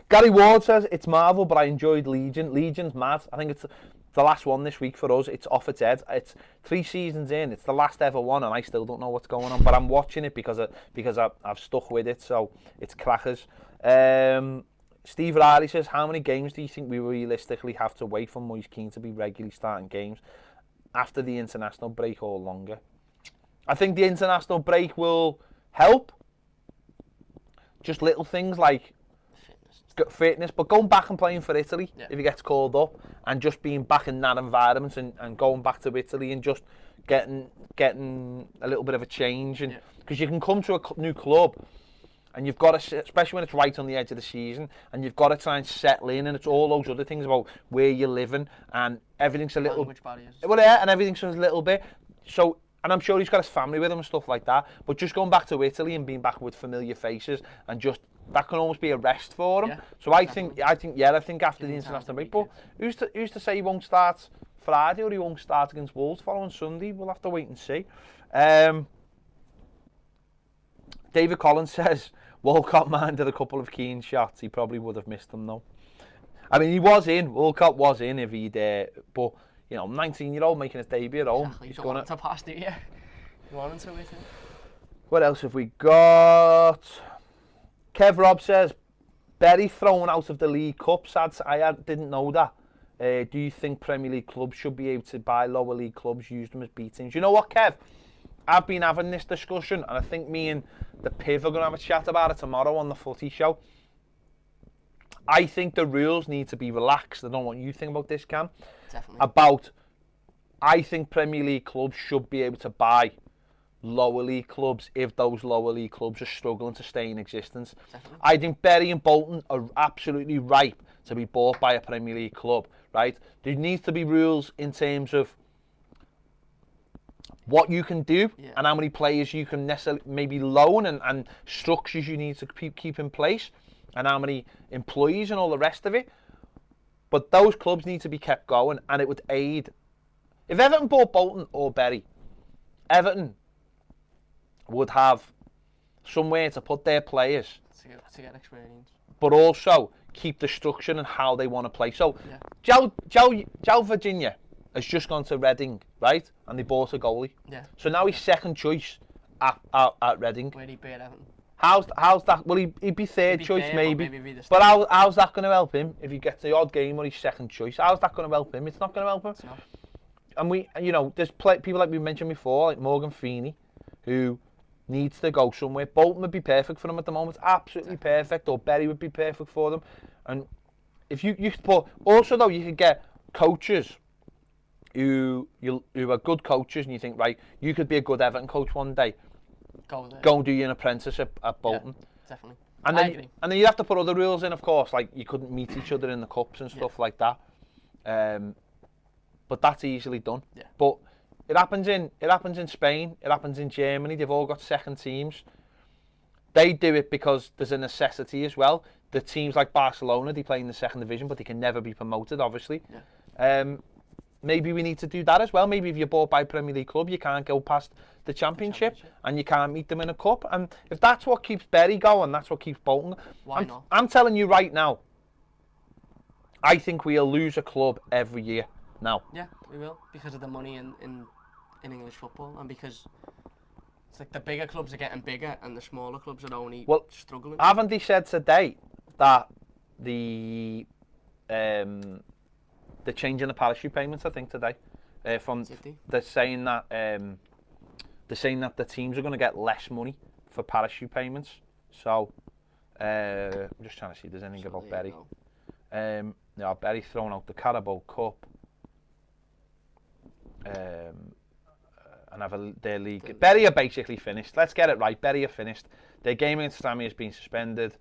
Gary Ward says, it's Marvel, but I enjoyed Legion. Legion's mad. I think it's the last one this week for us. It's off its head. It's 3 seasons in. It's the last ever one, and I still don't know what's going on. But I'm watching it because I've stuck with it. So it's crackers. Steve Riley says, how many games do you think we realistically have to wait for Moyes Keane to be regularly starting games after the international break or longer? I think the international break will help. Just little things like fitness, but going back and playing for Italy if he gets called up, and just being back in that environment and going back to Italy and just getting a little bit of a change, and because you can come to a new club and you've got to, especially when it's right on the edge of the season, and you've got to try and settle in, and it's all those other things about where you're living, and everything's a little and everything's a little bit so. And I'm sure he's got his family with him and stuff like that. But just going back to Italy and being back with familiar faces, and just that can almost be a rest for him. So I think after the international break. But who's to say he won't start Friday, or he won't start against Wolves following Sunday? We'll have to wait and see. David Collins says Walcott minded a couple of keen shots. He probably would have missed them though. I mean, Walcott was in if he'd, but. You know, 19-year-old making his debut at home. He's going to pass it, yeah. You want him to with it. What else have we got? Kev Robb says, Berry thrown out of the League Cup. I didn't know that. Do you think Premier League clubs should be able to buy lower league clubs, use them as B teams? You know what, Kev? I've been having this discussion, and I think me and the Piv are going to have a chat about it tomorrow on the Footy Show. I think the rules need to be relaxed. I don't know what you think about this, Cam. Definitely. I think Premier League clubs should be able to buy lower league clubs if those lower league clubs are struggling to stay in existence. Definitely. I think Bury and Bolton are absolutely ripe to be bought by a Premier League club, right? There needs to be rules in terms of what you can do and how many players you can necessarily maybe loan, and structures you need to keep in place, and how many employees and all the rest of it. But those clubs need to be kept going, and it would aid. If Everton bought Bolton or Bury, Everton would have somewhere to put their players to get experience, but also keep the structure and how they want to play. So, Joe Virginia has just gone to Reading, right? And they bought a goalie. Yeah. So now he's second choice at Reading. Where'd he be at Everton? How's that? Well, he'd be third choice maybe. But how's that going to help him if he gets the odd game where he's second choice? How's that going to help him? It's not going to help him. It's not. And there's people like we mentioned before, like Morgan Feeney, who needs to go somewhere. Bolton would be perfect for them at the moment, absolutely perfect. Or Bury would be perfect for them. And if you put, also though, you could get coaches who are good coaches, and you think, right, you could be a good Everton coach one day. Go and do your apprenticeship at Bolton. Yeah, definitely. And then you have to put other rules in, of course, like you couldn't meet each other in the cups and stuff like that. But that's easily done. Yeah. But it happens in Spain, it happens in Germany. They've all got second teams. They do it because there's a necessity as well. The teams like Barcelona, they play in the second division, but they can never be promoted, obviously. Yeah. Maybe we need to do that as well. Maybe if you're bought by a Premier League club, you can't go past the championship, and you can't meet them in a cup. And if that's what keeps Bury going, that's what keeps Bolton. Why not? I'm telling you right now, I think we'll lose a club every year now. Yeah, we will, because of the money in English football, and because it's like the bigger clubs are getting bigger and the smaller clubs are only struggling. Haven't they said today that the changing the parachute payments? I think today, they're saying that the teams are going to get less money for parachute payments. So I'm just trying to see if there's anything about Bury. Bury throwing out the Carabao Cup. And have their league. Bury are basically finished. Let's get it right. Bury are finished. Their game against Stammy has been suspended.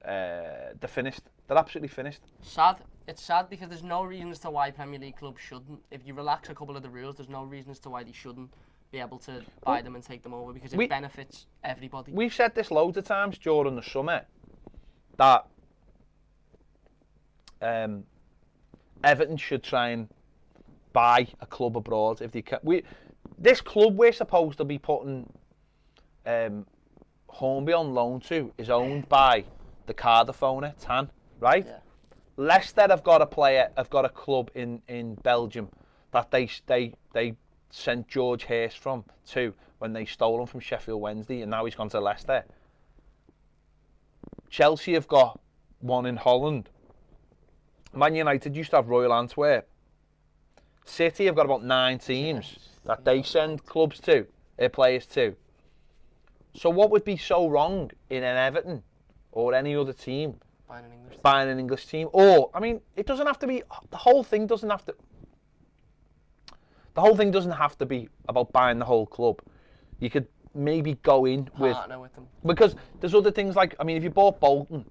They're finished. They're absolutely finished. Sad. It's sad because there's no reason as to why Premier League clubs shouldn't. If you relax a couple of the rules, there's no reason as to why they shouldn't be able to buy them and take them over, because it benefits everybody. We've said this loads of times during the summer that Everton should try and buy a club abroad if they can. This club we're supposed to be putting Hornby on loan to is owned by the Cardiff owner, Tan, right? Yeah. Leicester have got a club in Belgium that they sent George Hirst to when they stole him from Sheffield Wednesday, and now he's gone to Leicester. Chelsea have got one in Holland. Man United used to have Royal Antwerp. City have got about 9 teams that they send players to. So what would be so wrong in an Everton or any other team buying an English team? Or, I mean, it doesn't have to be, the whole thing doesn't have to be about buying the whole club. You could maybe go in with them. Because there's other things like, I mean, if you bought Bolton,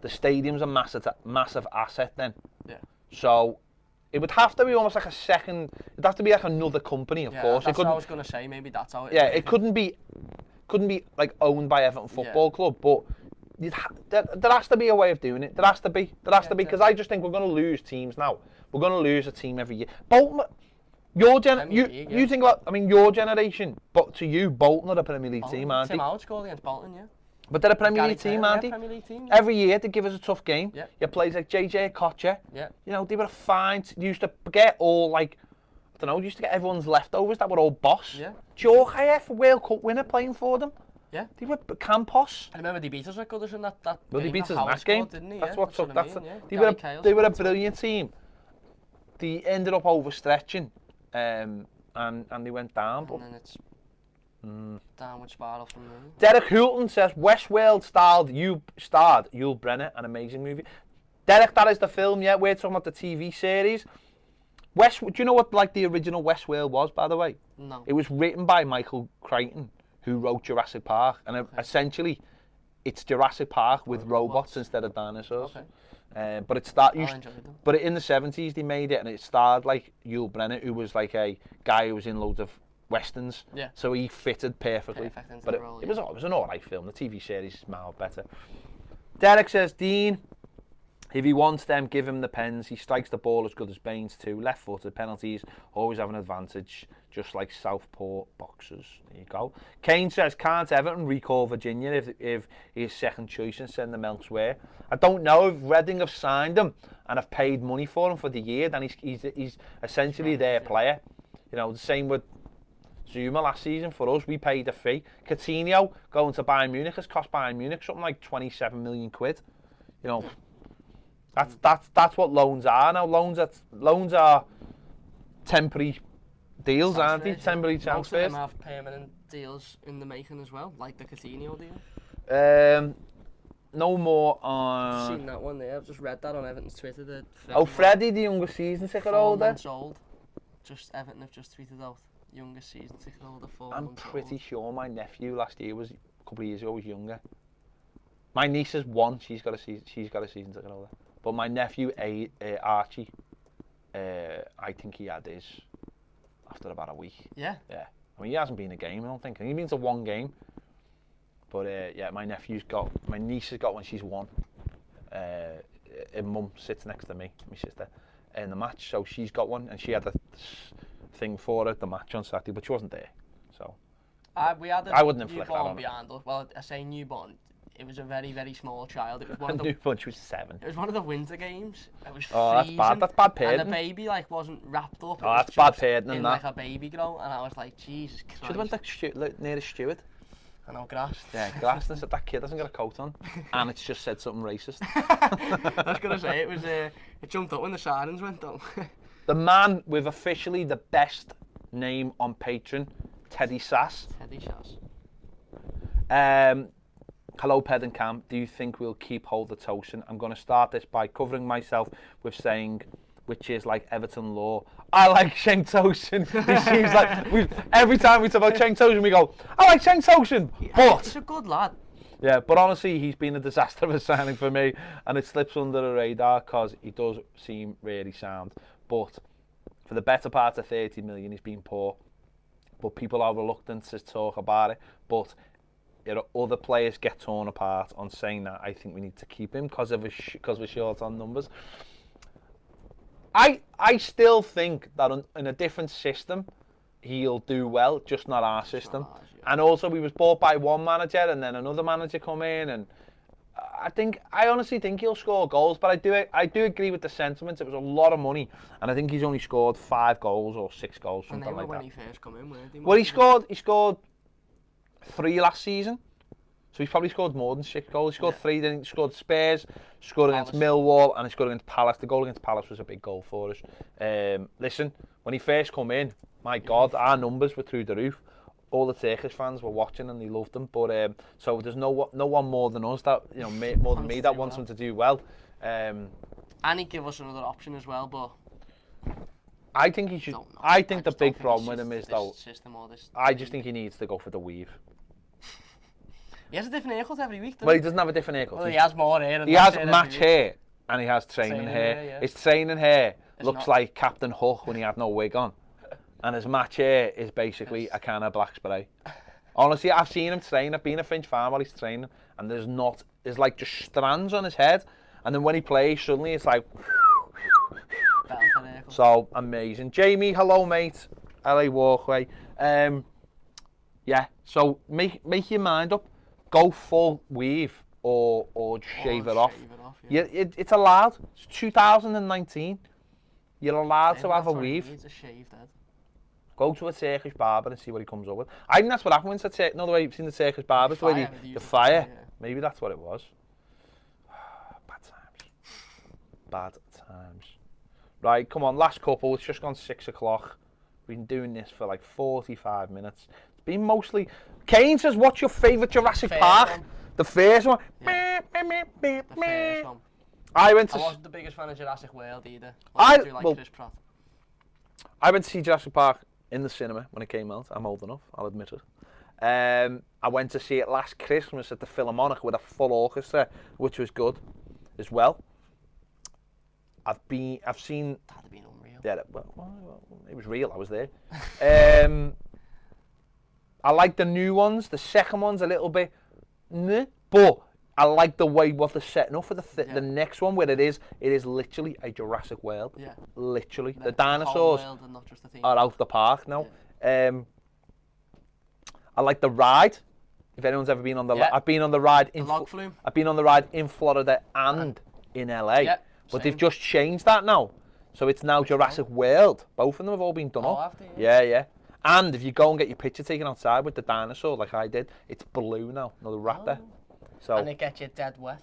the stadium's a massive asset then. Yeah. So it would have to be almost like it'd have to be like another company, of course. That's what I was going to say, maybe that's how it it couldn't be like owned by Everton Football Club, but there has to be a way of doing it. There has to be, because I just think we're going to lose teams now. We're going to lose a team every year. Bolton, you think about, I mean, your generation, but to you, Bolton are a Premier League team, aren't they? Tim Howard scored against Bolton, yeah. But they're a Premier League team, aren't they? Premier League team, Every year they give us a tough game. Yeah. You players like JJ Okocha. Yeah. You know, they were fine. They used to get all like, I don't know, used to get everyone's leftovers that were all boss. Yeah. Djorkaeff, a World Cup winner, playing for them. Yeah. They were Campos. I remember they beat us like others in that Well, they beat us in that game. That's what's up. They were a brilliant team. They ended up overstretching, and they went down. But and then it's downward spiral from there. Derek Hulton says Westworld starred Yul Brynner, an amazing movie. Derek, that is the film. Yeah, we're talking about the TV series. Do you know what like the original Westworld was, by the way? No. It was written by Michael Crichton, who wrote Jurassic Park, and essentially, it's Jurassic Park with robots instead of dinosaurs. Okay. But in the 70s they made it, and it starred like Yul Brynner, who was like a guy who was in loads of westerns. Yeah. So he fitted perfectly. But it was an alright film. The TV series is mild better. Derek says, Dean, if he wants them, give him the pens. He strikes the ball as good as Baines too. Left-footed, penalties, always have an advantage, just like Southport boxers. There you go. Kane says, can't Everton recall Virginia if he's second choice and send them elsewhere? I don't know if Reading have signed him and have paid money for him for the year, then he's essentially their player. You know, the same with Zuma last season for us. We paid a fee. Coutinho going to Bayern Munich has cost Bayern Munich something like 27 million quid. You know, that's what loans are now. Loans are temporary deals, aren't they? Temporary transfers. Most of them have permanent deals in the making as well, like the Coutinho deal. No more I've on. seen that one there. I've just read that on Everton's Twitter. Freddie, the younger season ticket holder. 4 months old. Just Everton have just tweeted out youngest season ticket holder. 4 months old. I'm pretty sure my nephew last year was a couple of years ago was younger. My niece is 1. She's got a season ticket holder. But my nephew Archie, I think he had his after about a week. Yeah. Yeah. I mean, he hasn't been a game. I don't think. He's been to 1 game. But yeah, my niece has got one. She's 1. Her mum sits next to me, my sister, in the match. So she's got one, and she had a thing for her at the match on Saturday, but she wasn't there. So we had I wouldn't inflict that on behind us. Well, I say newborn. It was a very, very small child. It was one of the newborn. She was 7. It was one of the winter games. It was that's freezing. bad. That's bad parenting. And the baby like wasn't wrapped up. Oh, that's bad parenting. In like a baby grow, and I was like, Jesus Christ. Should have went near the steward. I know, grass. Yeah, grass. And said that kid hasn't got a coat on, and it's just said something racist. I was gonna say it jumped up when the sirens went on. The man with officially the best name on Patreon, Teddy Sass. Teddy Sass. Hello, Ped and Cam. Do you think we'll keep hold of Tosin? I'm going to start this by covering myself with saying, which is like Everton law, I like Cenk Tosin. It seems like every time we talk about Cenk Tosin, we go, I like Cenk Tosin. But he's a good lad. Yeah, but honestly, he's been a disaster of a signing for me, and it slips under the radar because he does seem really sound. But for the better part of 30 million, he's been poor. But people are reluctant to talk about it. But other players get torn apart on saying that I think we need to keep him because we're short on numbers. I still think that in a different system, he'll do well, just not our system. Not ours, yeah. And also, he was bought by one manager, and then another manager come in, and I honestly think he'll score goals. But I do agree with the sentiment. It was a lot of money, and I think he's only scored 5 goals or 6 goals, something like that. When he first come in, weren't they? Well, he scored 3 last season. So he's probably scored more than 6 goals. He scored 3, then he scored Spurs, scored against Millwall, and he scored against Palace. The goal against Palace was a big goal for us. Listen, when he first come in, my God, our numbers were through the roof. All the Turkish fans were watching and they loved him. But so there's no one more than us that more than me that wants him to do well. And he'd give us another option as well, but I think he should. I think the big problem with him is though. I just think he needs to go for the weave. He has a different haircut every week, Well, he doesn't have a different haircut. Well, he has more hair. He has match hair, and he has training hair. Yeah. His training hair looks like Captain Hook when he had no wig on. And his match hair is basically a can of black spray. Honestly, I've seen him train. I've been a Finch farm while he's training, and there's like just strands on his head. And then when he plays, suddenly it's like... So, amazing. Jamie, hello, mate. LA Walkway. Yeah, so make your mind up. Go full weave or just shave it off. Yeah, it's allowed. It's 2019. You're allowed to have a weave. Needs a shaved head. Go to a Turkish barber and see what he comes up with. I think that's what happened when the way you've seen the Turkish barbers, the fire. Yeah. Maybe that's what it was. Bad times. Bad times. Right, come on, last couple. It's just gone 6 o'clock. We've been doing this for like 45 minutes. It's been mostly... Kane says, what's your favourite Jurassic Park? One. The first one? Yeah. The first one. I wasn't the biggest fan of Jurassic World either. Chris Pratt. I went to see Jurassic Park in the cinema when it came out. I'm old enough, I'll admit it. I went to see it last Christmas at the Philharmonic with a full orchestra, which was good as well. I've seen... That'd have been unreal. Yeah, well, it was real, I was there. I like the new ones. The second one's a little bit... But I like the way what they're setting up for the next one, where it is literally a Jurassic World. Yeah. Literally. The dinosaurs are out the park now. Yeah. I like the ride. If anyone's ever been on the... I've been on the ride in... I've been on the ride in Florida and in LA. Yeah, but they've just changed that now. So it's now Jurassic World. Both of them have all been done up. Yeah. And if you go and get your picture taken outside with the dinosaur, like I did, it's blue now, not a raptor. So, and it gets you dead wet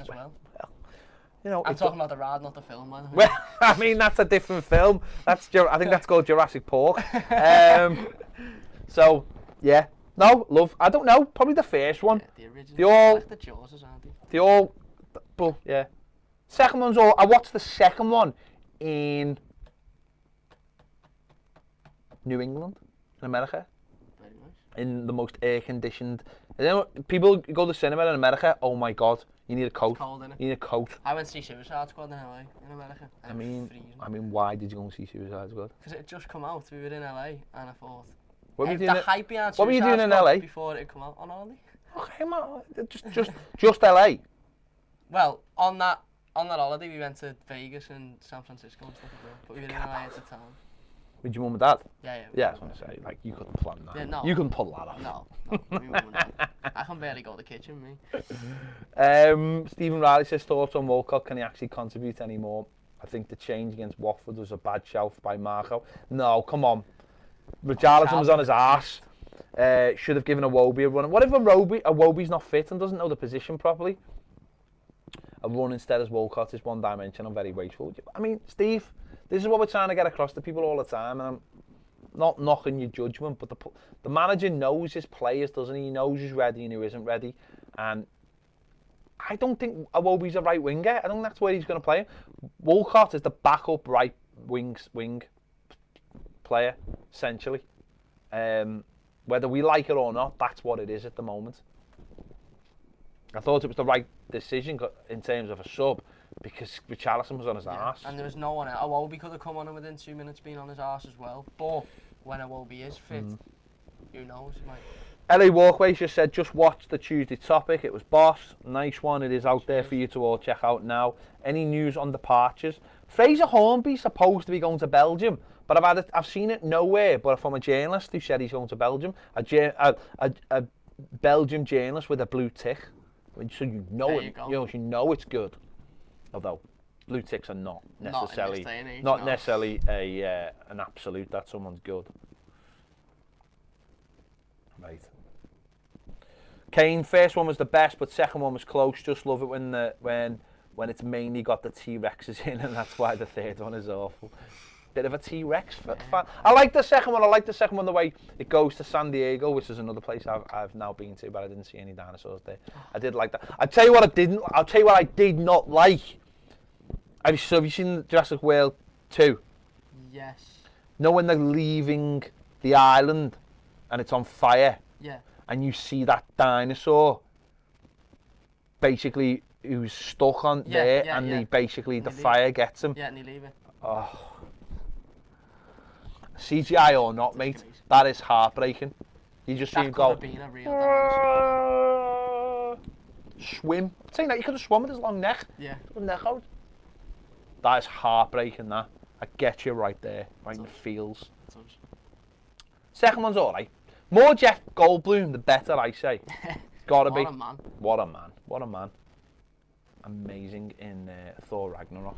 as well. You know, I'm talking about the ride, not the film, man. Well, I mean, that's a different film. I think that's called Jurassic Park. So, yeah. No, love. I don't know. Probably the first one. Yeah, the original. They all... Like the Jaws, aren't they? They all... But, yeah. Second one's all... I watched the second one in... New England, in America. Very nice. In the most air-conditioned... You know, people go to the cinema in America, oh my God, you need a coat. It's cold, innit? You need a coat. I went to see Suicide Squad in LA, in America. I mean, why did you go and see Suicide Squad? Because it had just come out, we were in LA, and I thought... What were you doing? The hype behind What were you doing in LA? Before it had come out on holiday. Okay, man, just LA? Well, on that holiday, we went to Vegas and San Francisco and stuff like that. But we were in LA at the time. With your mum and dad? Yeah. Yeah, I was going to say, like, you couldn't plan that. Yeah, no. You couldn't pull that off. No, me mum and dad. I can barely go to the kitchen, me. Stephen Riley says, thoughts on Walcott, can he actually contribute anymore? I think the change against Watford was a bad shout by Marco. No, come on. Richarlison was on his arse. Should have given Iwobi a run. What if Iwobi's not fit and doesn't know the position properly? A run instead as Walcott is one-dimensional, very wasteful. I mean, Steve, this is what we're trying to get across to people all the time, and I'm not knocking your judgment, but the manager knows his players, doesn't he? He knows who's ready and who isn't ready, and I don't think Iwobi's a right winger. I don't think that's where he's going to play him. Walcott is the backup right wing player, essentially. Whether we like it or not, that's what it is at the moment. I thought it was the right decision in terms of a sub, because Richarlison was on his arse. And there was no one else. Iwobi could have come on and within 2 minutes being on his arse as well. But when Iwobi is fit, who knows? LA Walkways just said, just watch the Tuesday topic. It was boss. Nice one. It is out there for you to all check out now. Any news on departures? Fraser Hornby's supposed to be going to Belgium, but I've seen it nowhere but from a journalist who said he's going to Belgium. A Belgium journalist with a blue tick. So you know it's good. Although blue ticks are not necessarily an absolute that someone's good. Right. Kane, first one was the best, but second one was close. Just love it when it's mainly got the T-Rexes in, and that's why the third one is awful. Bit of a T-Rex fan. I like the second one. I like the second one the way it goes to San Diego, which is another place I've now been to, but I didn't see any dinosaurs there. I did like that. I'll tell you what I did not like. Have you seen Jurassic World 2? Yes. Know when they're leaving the island and it's on fire? Yeah. And you see that dinosaur basically who's stuck on there, and the fire gets him. Yeah, and he leave it. Oh. CGI or not, mate, that is heartbreaking. You just see him go. Been a real dinosaur. Swim. I'm saying that you could have swum with his long neck. Yeah. Neck out. That is heartbreaking. That. I get you right there, right in the feels. Second one's alright. More Jeff Goldblum, the better, I say. Gotta be. What a man. What a man. What a man. Amazing in Thor Ragnarok.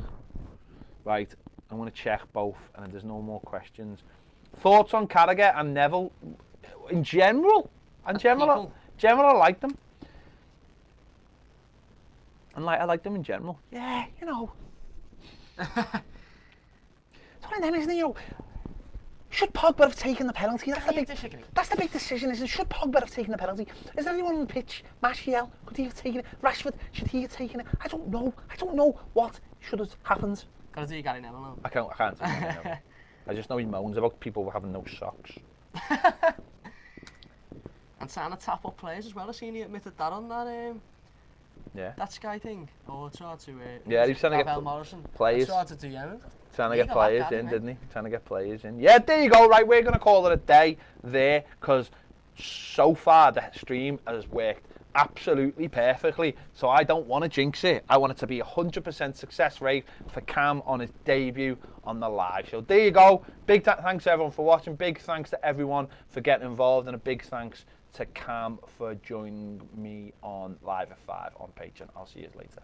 Right, I'm going to check both, and there's no more questions. Thoughts on Carragher and Neville in general? I like them. And I like them in general. Yeah, you know. It's one of them, isn't it? You know, should Pogba have taken the penalty? That's the big decision, isn't it? Should Pogba have taken the penalty? Is there anyone on the pitch? Martial, could he have taken it? Rashford, should he have taken it? I don't know what should have happened. Gotta do Gary Neville now. I can't do Gary Neville. I just know he moans about people having no socks. And trying to tap up players as well. I seen he admitted that on that that Sky thing. Or tried to he was trying to get Morrison. Players. Tried to do yeah. Trying to get players in, didn't he? Trying to get players in. Yeah, there you go. Right, we're going to call it a day there, because so far the stream has worked absolutely perfectly. So I don't want to jinx it. I want it to be 100% success rate for Cam on his debut on the live show. There you go. Big thanks to everyone for watching. Big thanks to everyone for getting involved, and a big thanks to Cam for joining me on Live at 5 on Patreon. I'll see you later.